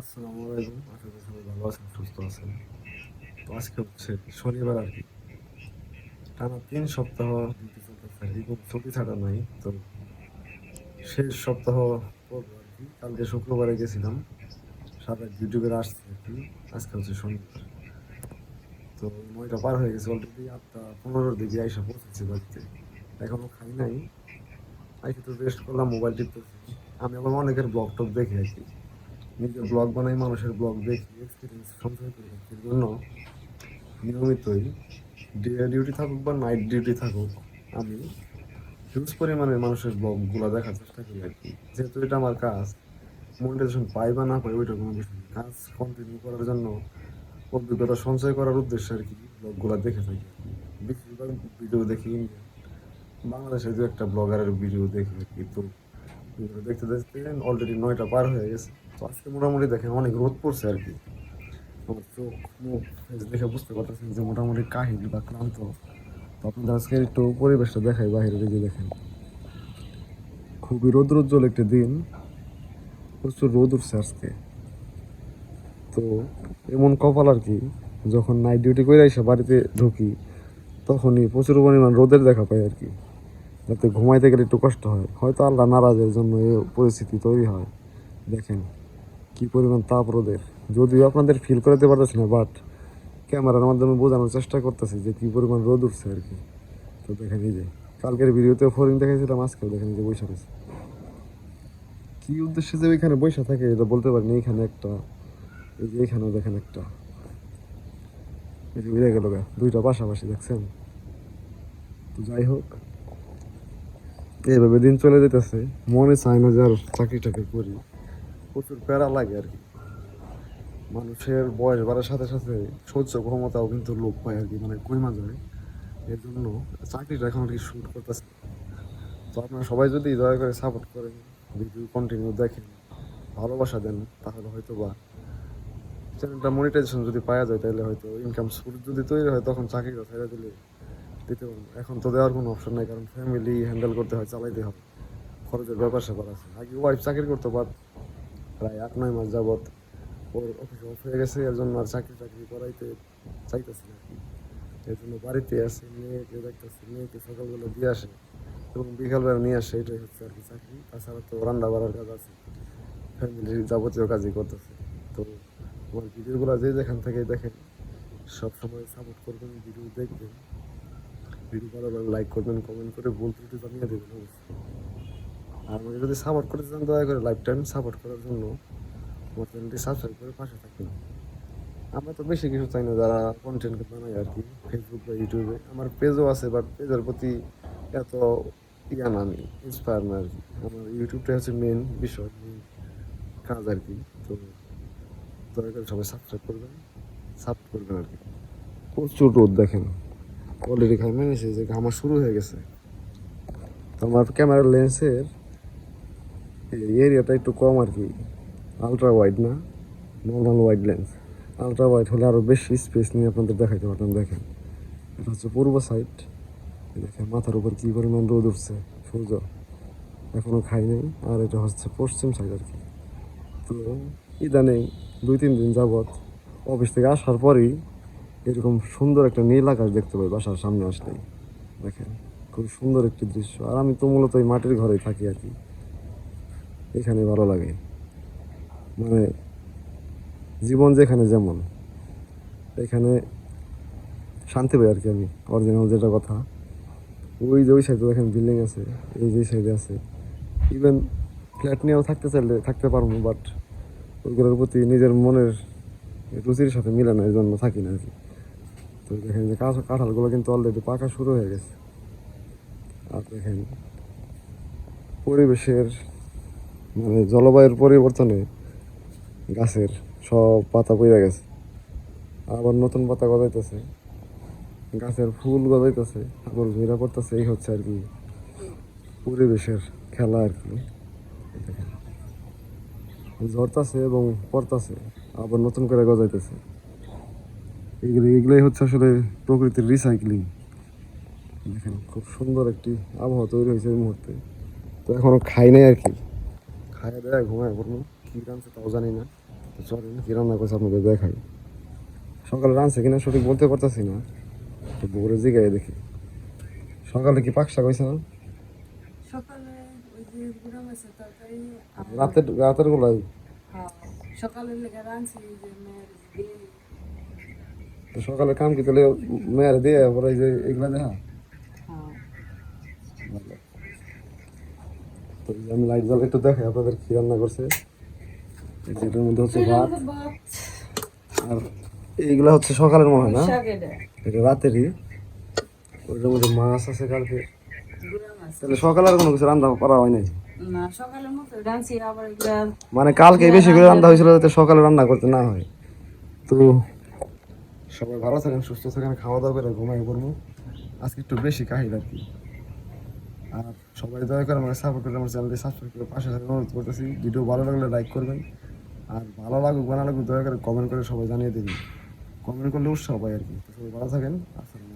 আসসালামু আলাইকুম। আশা করি সবাই ভালো আছেন, সুস্থ আছেন। তো আজকে হচ্ছে শনিবার আর কি। টানা ৩ সপ্তাহ ডিউটি চলতেছে আর কি, কোনো ছুটি ছাটা নাই। তো শেষ সপ্তাহ করবো আর কি। কালকে শুক্রবারে গেছিলাম, সারা ডিউটি করে আসছি আর কি। আজকে হচ্ছে শনিবার। তো ৯টা পার হয়ে গেছে অলরেডি, ৮টা ১৫-র দিকে আইসা পৌঁছেছি বাড়িতে। এখনো খাই নাই। আইসা তো রেস্ট করলাম, মোবাইল টিপতেছি। আমি আবার অনেকের ব্লগ টক দেখি আর কি। নিজের ব্লগ বানাই, মানুষের ব্লগ দেখি, এক্সপিরিয়েন্স সঞ্চয় করি আর কি। এর জন্য নিয়মিতই ডে ডিউটি থাকুক বা নাইট ডিউটি থাকুক, আমি হিউজ পরিমাণে মানুষের ব্লগগুলো দেখার চেষ্টা করি আর কি। যেহেতু এটা আমার কাজ, মনিটাইজেশন পাই বা না পাই ওইটা কোনো বিষয় না। কাজ কন্টিনিউ করার জন্য, অভিজ্ঞতা সঞ্চয় করার উদ্দেশ্যে আর কি ব্লগগুলো দেখে থাকি আর কি। বেশিরভাগ ভিডিও দেখি ইন্ডিয়ান, বাংলাদেশের দু একটা ব্লগারের ভিডিও দেখি আর কি। তো এগুলো দেখতে দেখতে অলরেডি ৯টা পার হয়ে গেছে। তো আজকে মোটামুটি দেখেন অনেক রোদ পড়ছে আর কি। আমার চোখ মুখ face দেখে বুঝতে পারতেছেন যে মোটামুটি কাহিল বা ক্লান্ত। তো আপনাদের আজকে একটু পরিবেশটা দেখাই, বাইরে দিকে দেখেন। খুবই রৌদ্রোজ্জ্বল একটি দিন, প্রচুর রোদ উঠছে আজকে। তো এমন কপাল আর কি, যখন নাইট ডিউটি করে এসে বাড়িতে ঢুকি তখনই প্রচুর পরিমাণ রোদের দেখা পাই আর কি। যাতে ঘুমাইতে গেলে একটু কষ্ট হয়, হয়তো আল্লাহ নারাজের জন্য এই পরিস্থিতি তৈরি হয়। দেখেন কি পরিমাণ তাপ রোদের। যদিও আপনাদের ফিল করাতে পারতেছি না, বাট ক্যামেরার মাধ্যমে বোঝানোর চেষ্টা করতেছি যে কি পরিমাণ রোদ উঠছে আর কি। তো দেখেন এই যে কালকের ভিডিওতে ফরিং দেখাইছিলাম, আজকেও দেখেন এই যে বৈশা রয়েছে। কি উদ্দেশ্যে যে ওইখানে বৈশা থাকে এটা বলতে পারিনি। এইখানে একটা, এই যে এখানেও দেখেন একটা, এই যে উড়ে গেল গা, দুইটা পাশাপাশি দেখছেন। তো যাই হোক, এইভাবে দিন চলে যেতেছে। মনে চায় না যে আর চাকরি টাকরি করি, প্রচুর প্যারা লাগে আর কি। মানুষের বয়স বাড়ার সাথে সাথে সহ্য ক্ষমতাও কিন্তু লোপ পায় আর কি, মানে কইমা যায়। এর জন্য চাকরিটা এখন আর কি শুট করতেছে। তো আপনারা সবাই যদি দয়া করে সাপোর্ট করেন, ভিডিও কন্টিনিউ দেখেন, ভালোবাসা দেন, তাহলে হয়তো বা চ্যানেলটা মনিটাইজেশন যদি পাওয়া যায়, তাহলে হয়তো ইনকাম সোর্স যদি তৈরি হয়, তখন চাকরিটা ছেড়ে দিলে দিতে পারবো। এখন তো দেওয়ার কোনো অপশন নাই, কারণ ফ্যামিলি হ্যান্ডেল করতে হয়, চালাইতে হয়, খরচের ব্যাপার স্যাপার আছে। আগে ওয়াইফ চাকরি করতো, বাট প্রায় ৮-৯ মাস যাবত ওর অফিস অফ হয়ে গেছে। এর জন্য আর চাকরি টাকরি করাইতে চাইতেছি না আর কি। এর জন্য বাড়িতে আসে, মেয়েকে দেখতেছি, মেয়েকে সকালবেলা দিয়ে আসে এবং বিকালবেলা নিয়ে আসে, এটাই হচ্ছে আর কি চাকরি। তাছাড়া তো রান্না বাড়ার কাজ আছে, ফ্যামিলির যাবতীয় কাজই করতেছে। তো আমার ভিডিওগুলো যে যেখান থেকে দেখেন, সবসময় সাপোর্ট করবেন, ভিডিও দেখবেন, ভিডিও ভালো লাগলে লাইক করবেন, কমেন্ট করে ভুল ত্রুটি জানিয়ে দেবেন অবশ্যই। আর আমাকে যদি সাপোর্ট করতে চান, দয়া করে লাইফ টাইম সাপোর্ট করার জন্য আমার চ্যানেলটি সাবস্ক্রাইব করে পাশে থাকবেন। আমরা তো বেশি কিছু চাই না, যারা কন্টেন্ট বানাই আর কি, ফেসবুক বা ইউটিউবে। আমার পেজও আছে, বাট পেজের প্রতি এত ইয়া না, আমি ইন্সপায়ার না আর কি। আমার ইউটিউবটা হচ্ছে মেন বিষয়, মেন কাজ আর কি। তো দয়া করে সবাই সাবস্ক্রাইব করবেন, সাপোর্ট করবেন আর কি। প্রচুর রোদ দেখেন, অলরেডি ঘামে গেছে, যে ঘামা শুরু হয়ে গেছে। তো আমার ক্যামেরার লেন্সের এরিয়াটা একটু কম আর কি, আলট্রা ওয়াইড না, normal wide lens. Ultra wide হলে আরও বেশি স্পেস নিয়ে আপনাদের দেখাইতে পারতাম। দেখেন এটা হচ্ছে পূর্ব সাইড, দেখেন মাথার উপর কী পরিমাণ রোদ উঠছে, সূর্য এখনও খাই নাই। আর এটা হচ্ছে পশ্চিম সাইড আর কি। তো ইদানিং ২-৩ দিন যাবৎ অফিস থেকে আসার পরই এরকম সুন্দর একটা নীল আকাশ দেখতে পাই বাসার সামনে আসলেই। দেখেন খুব সুন্দর একটি দৃশ্য। আর আমি তো মূলত এই মাটির ঘরেই থাকি আর কি, এখানে ভালো লাগে। মানে জীবন যেখানে যেমন, এখানে শান্তি পাই আর কি আমি, অরিজিনাল যেটা কথা। ওই যে ওই সাইডে দেখেন বিল্ডিং আছে, এই যে সাইডে আছে। ইভেন ফ্ল্যাট নিয়েও থাকতে চাইলে থাকতে পারবো, বাট ওইগুলোর প্রতি নিজের মনের রুচির সাথে মিলে না, এর জন্য থাকি না আর কি। তো দেখেন যে কাঁঠালগুলো কিন্তু অলরেডি পাকা শুরু হয়ে গেছে। আর দেখেন পরিবেশের, মানে জলবায়ুর পরিবর্তনে গাছের সব পাতা পড়ে গেছে, আবার নতুন পাতা গজাইতেছে, গাছের ফুল গজাইতেছে, আবার ঝরা পড়তেছে। এই হচ্ছে আর কি পরিবেশের খেলা আর কি। দেখেন ঝরতাছে এবং পড়তাছে, আবার নতুন করে গজাইতেছে। এগুলোই হচ্ছে আসলে প্রকৃতির রিসাইক্লিং। দেখেন খুব সুন্দর একটি আবহাওয়া তৈরি হয়েছে এই মুহূর্তে। তো এখনো খাই নাই আর কি, খাইয়ে দেয় ঘুমায় পড়বো। কি রাঁধছে তাও জানি না। তো চলেন কি রান্না করছে আপনাদের দেখাই। সকালে রাঁধছে কিনা সঠিক বলতে পারতেছি না, তো বউরে জিগাই দেখি। সকালে কি পাক শাক হয়েছে না? সকালে ওই যে গুঁড়া মাছের তরকারি আর রাতের বেলায়? হ্যাঁ, সকালের লেগে রাঁধছি যে মেয়ের দিয়ে। তো সকালে কাম কি তাহলে মেয়ের দিয়ে পরে এই যে এগুলা দেখা হ্যাঁ, ভালো। তো এই যে আমি লাইট জ্বালা একটু দেখাই আপনাদের কি রান্না করছে। এই যে এটার মধ্যে হচ্ছে এটা ভাত, হলো ভাত, আর এইগুলা হচ্ছে সকালের মনে হয় না, শাক এটা, এটা রাতেরই। ওইটার মধ্যে মাছ আছে কালকে। গুঁড়া মাছ। তাহলে সকালে আর কোনো কিছু রান্না করা হয় নাই? না, সকালের মতো রাঁধছি আবার এগুলা মানে কালকে বেশি করে রান্না হয়েছিল যাতে সকালে রান্না করতে না হয়। তো সবাই ভালো থাকেন, সুস্থ থাকেন, খাওয়া দাওয়া করে ঘুমাই পড়বো। আজকে একটু বেশি কাহিল আর কি। আর সবাই দয়া করে আমাকে সাপোর্ট করে আমার চ্যানেলটি সাবস্ক্রাইব করে পাশে থাকার অনুরোধ করতেছি। ভিডিও ভালো লাগলে লাইক করবেন, আর ভালো লাগুক বা না লাগুক দয়া করে কমেন্ট করে সবাই জানিয়ে দেবেন। কমেন্ট করলে উৎসাহ পাই আর কি। তো সবাই ভালো থাকেন। আসসালামু আলাইকুম।